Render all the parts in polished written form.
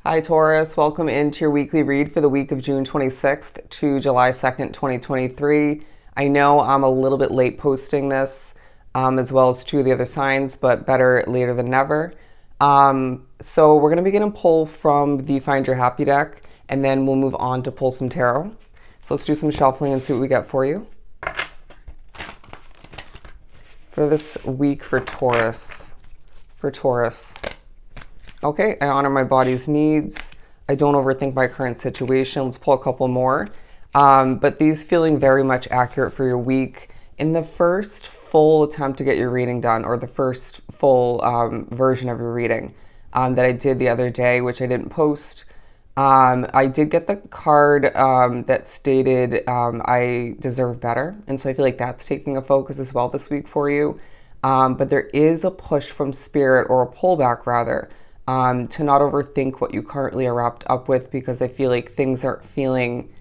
Hi Taurus, welcome into your weekly read for the week of June 26th to July 2nd, 2023. I know I'm a little bit late posting this, as well as two of the other signs, but better later than never. So we're going to begin a pull from the Find Your Happy deck, and then we'll move on to pull some tarot. So let's do some shuffling and see what we get for you. For this week for Taurus. Okay, I honor my body's needs. I don't overthink my current situation. Let's pull a couple more. But these feeling very much accurate for your week. In the first full attempt to get your reading done, or the first full version of your reading that I did the other day, which I didn't post, I did get the card that stated I deserve better. And so I feel like that's taking a focus as well this week for you. But there is a push from spirit, or a pullback rather, to not overthink what you currently are wrapped up with, because I feel like things aren't feeling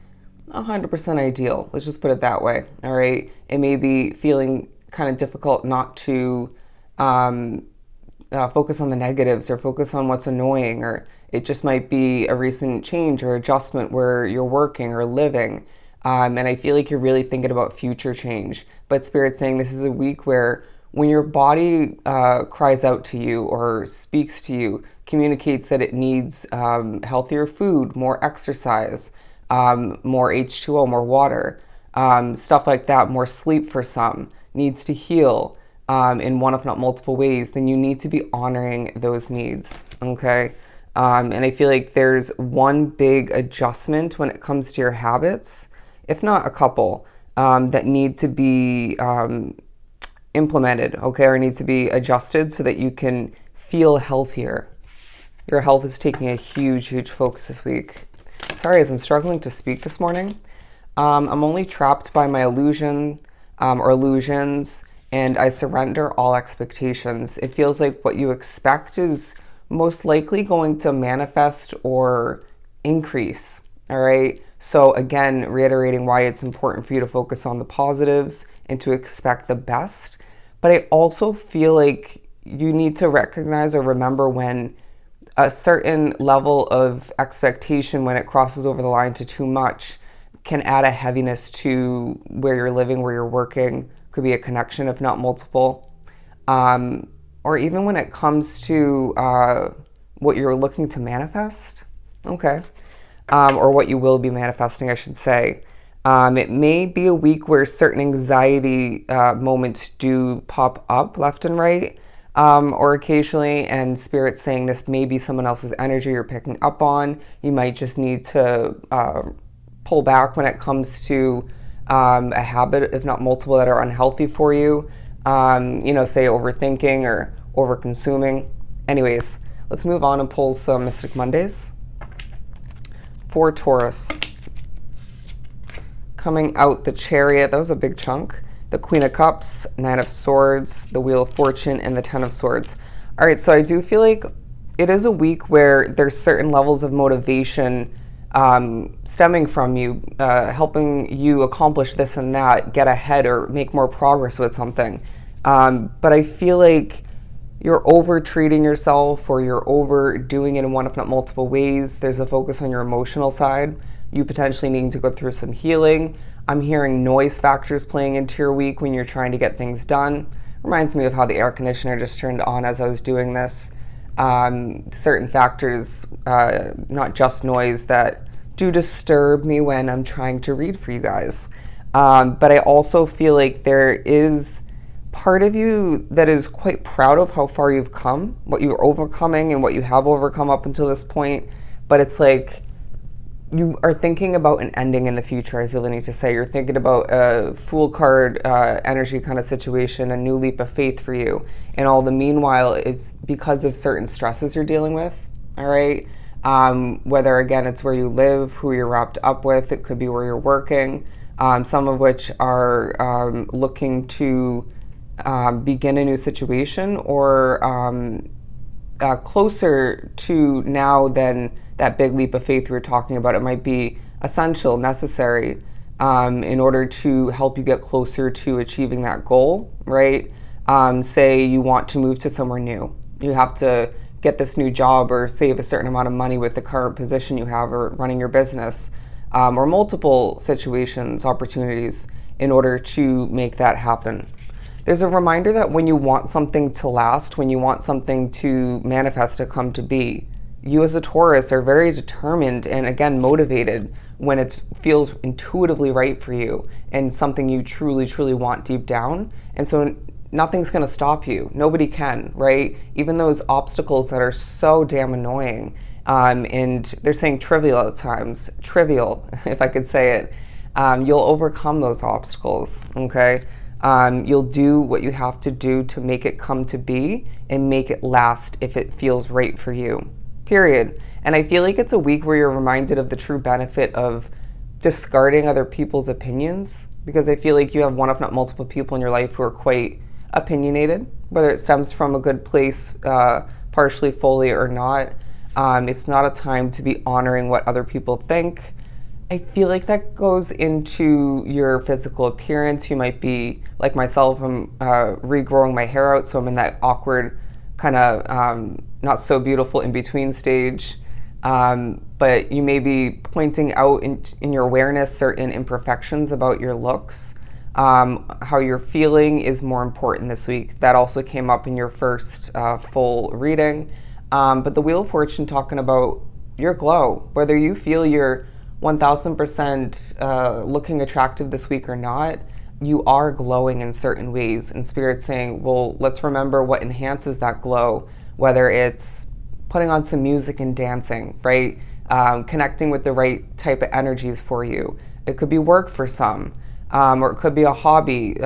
100% ideal. Let's just put it that way. All right. It may be feeling kind of difficult not to focus on the negatives or focus on what's annoying, or it just might be a recent change or adjustment where you're working or living. And I feel like you're really thinking about future change. But Spirit's saying this is a week where when your body cries out to you or speaks to you, communicates that it needs healthier food, more exercise, more H2O, more water, stuff like that, more sleep for some, needs to heal in one if not multiple ways, then you need to be honoring those needs, okay? And I feel like there's one big adjustment when it comes to your habits, if not a couple, that need to be implemented, okay, or need to be adjusted so that you can feel healthier. Your health is taking a huge focus this week. Sorry, as I'm struggling to speak this morning. I'm only trapped by my illusion or illusions, and I surrender all expectations. It feels like what you expect is most likely going to manifest or increase, all right? So again, reiterating why it's important for you to focus on the positives and to expect the best. But I also feel like you need to recognize or remember when a certain level of expectation, when it crosses over the line to too much, can add a heaviness to where you're living, where you're working. Could be a connection, if not multiple. Or even when it comes to what you're looking to manifest, okay? Or what you will be manifesting, I should say. It may be a week where certain anxiety moments do pop up left and right, or occasionally, and Spirit's saying this may be someone else's energy you're picking up on. You might just need to pull back when it comes to a habit, if not multiple, that are unhealthy for you. Say overthinking or over-consuming. Anyways, let's move on and pull some Mystic Mondays. For Taurus. Coming out the Chariot, that was a big chunk. The Queen of Cups, Nine of Swords, the Wheel of Fortune, and the Ten of Swords. All right, so I do feel like it is a week where there's certain levels of motivation stemming from you, helping you accomplish this and that, get ahead or make more progress with something. But I feel like you're over-treating yourself, or you're overdoing it in one if not multiple ways. There's a focus on your emotional side. You potentially needing to go through some healing. I'm hearing noise factors playing into your week when you're trying to get things done. Reminds me of how the air conditioner just turned on as I was doing this. Certain factors, not just noise, that do disturb me when I'm trying to read for you guys. But I also feel like there is part of you that is quite proud of how far you've come, what you're overcoming and what you have overcome up until this point. But it's like you are thinking about an ending in the future. I feel the need to say you're thinking about a Fool card energy kind of situation, a new leap of faith for you. And all the meanwhile, it's because of certain stresses you're dealing with, all right? Whether, again, it's where you live, who you're wrapped up with, it could be where you're working, some of which are looking to begin a new situation, or closer to now than that big leap of faith we were talking about. It might be essential, necessary, in order to help you get closer to achieving that goal, right? Say you want to move to somewhere new. You have to get this new job or save a certain amount of money with the current position you have or running your business, or multiple situations, opportunities in order to make that happen. There's a reminder that when you want something to last, when you want something to manifest, to come to be, you as a Taurus are very determined and, again, motivated when it feels intuitively right for you and something you truly, truly want deep down. And so nothing's going to stop you. Nobody can, right? Even those obstacles that are so damn annoying, and they're saying trivial at times, trivial, if I could say it, you'll overcome those obstacles, okay? You'll do what you have to do to make it come to be and make it last if it feels right for you, period. And I feel like it's a week where you're reminded of the true benefit of discarding other people's opinions, because I feel like you have one, if not multiple people in your life who are quite opinionated, whether it stems from a good place, partially, fully, or not. It's not a time to be honoring what other people think. I feel like that goes into your physical appearance. You might be, like myself, I'm regrowing my hair out, so I'm in that awkward kind of not so beautiful in between stage. But you may be pointing out in your awareness certain imperfections about your looks. How you're feeling is more important this week. That also came up in your first full reading. But the Wheel of Fortune talking about your glow, whether you feel you're 1000% looking attractive this week or not, you are glowing in certain ways. And Spirit's saying, well, let's remember what enhances that glow, whether it's putting on some music and dancing, right? Connecting with the right type of energies for you. It could be work for some, or it could be a hobby,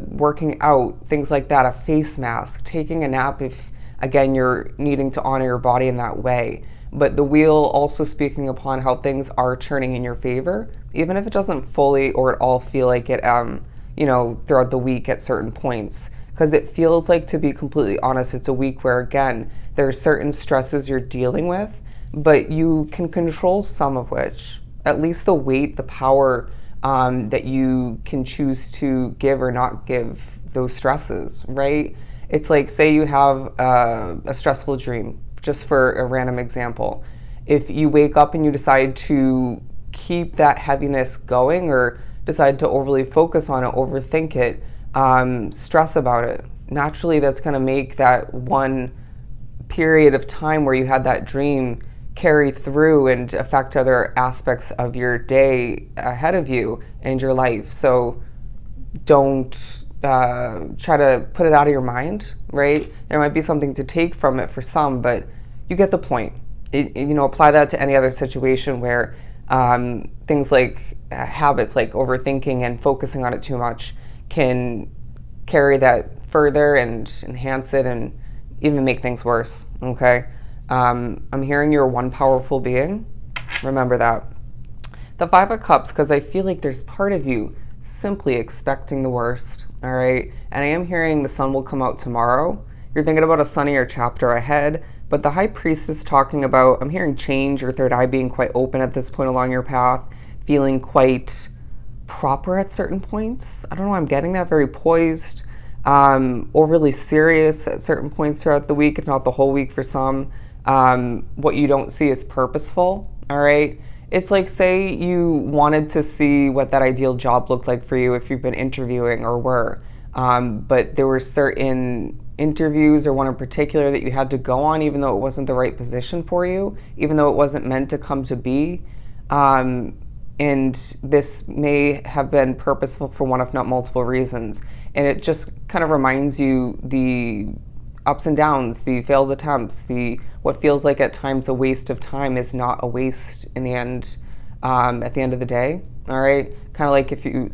working out, things like that, a face mask, taking a nap if, again, you're needing to honor your body in that way. But the wheel also speaking upon how things are turning in your favor, even if it doesn't fully or at all feel like it, throughout the week at certain points. Because it feels like, to be completely honest, it's a week where, again, there are certain stresses you're dealing with, but you can control some of which, at least the weight, the power that you can choose to give or not give those stresses, right? It's like, say you have a stressful dream, just for a random example. If you wake up and you decide to keep that heaviness going or decide to overly focus on it, overthink it, stress about it, naturally that's going to make that one period of time where you had that dream carry through and affect other aspects of your day ahead of you and your life. So don't try to put it out of your mind, right? There might be something to take from it for some, but you get the point. Apply that to any other situation where things like habits like overthinking and focusing on it too much can carry that further and enhance it and even make things worse, okay? I'm hearing you're one powerful being. Remember that. The Five of Cups, because I feel like there's part of you simply expecting the worst, all right? And I am hearing the sun will come out tomorrow. You're thinking about a sunnier chapter ahead, but the High Priestess talking about, I'm hearing change, your third eye being quite open at this point along your path, feeling quite proper at certain points. I don't know, I'm getting that, very poised, overly serious at certain points throughout the week, if not the whole week for some. What you don't see is purposeful, all right? It's like, say you wanted to see what that ideal job looked like for you if you've been interviewing or were, but there were certain interviews or one in particular that you had to go on even though it wasn't the right position for you, even though it wasn't meant to come to be. And this may have been purposeful for one, if not multiple reasons. And it just kind of reminds you the ups and downs, the failed attempts, what feels like at times a waste of time is not a waste in the end, at the end of the day, all right? Kind of like if you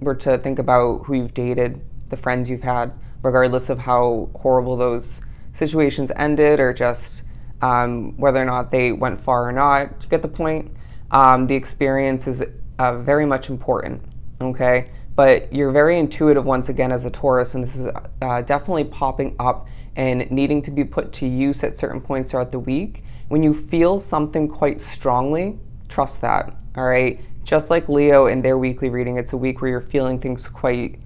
were to think about who you've dated, the friends you've had, regardless of how horrible those situations ended or just whether or not they went far or not, you get the point? The experience is very much important, okay? But you're very intuitive once again as a Taurus, and this is definitely popping up and needing to be put to use at certain points throughout the week. When you feel something quite strongly, trust that, all right? Just like Leo in their weekly reading, it's a week where you're feeling things quite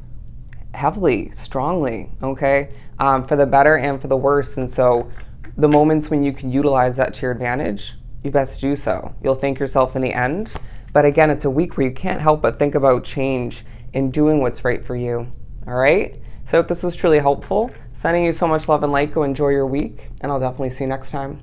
heavily, strongly, okay? For the better and for the worse. And so the moments when you can utilize that to your advantage, you best do so. You'll thank yourself in the end. But again, it's a week where you can't help but think about change and doing what's right for you. All right? So I hope this was truly helpful. Sending you so much love and light. Go enjoy your week, and I'll definitely see you next time.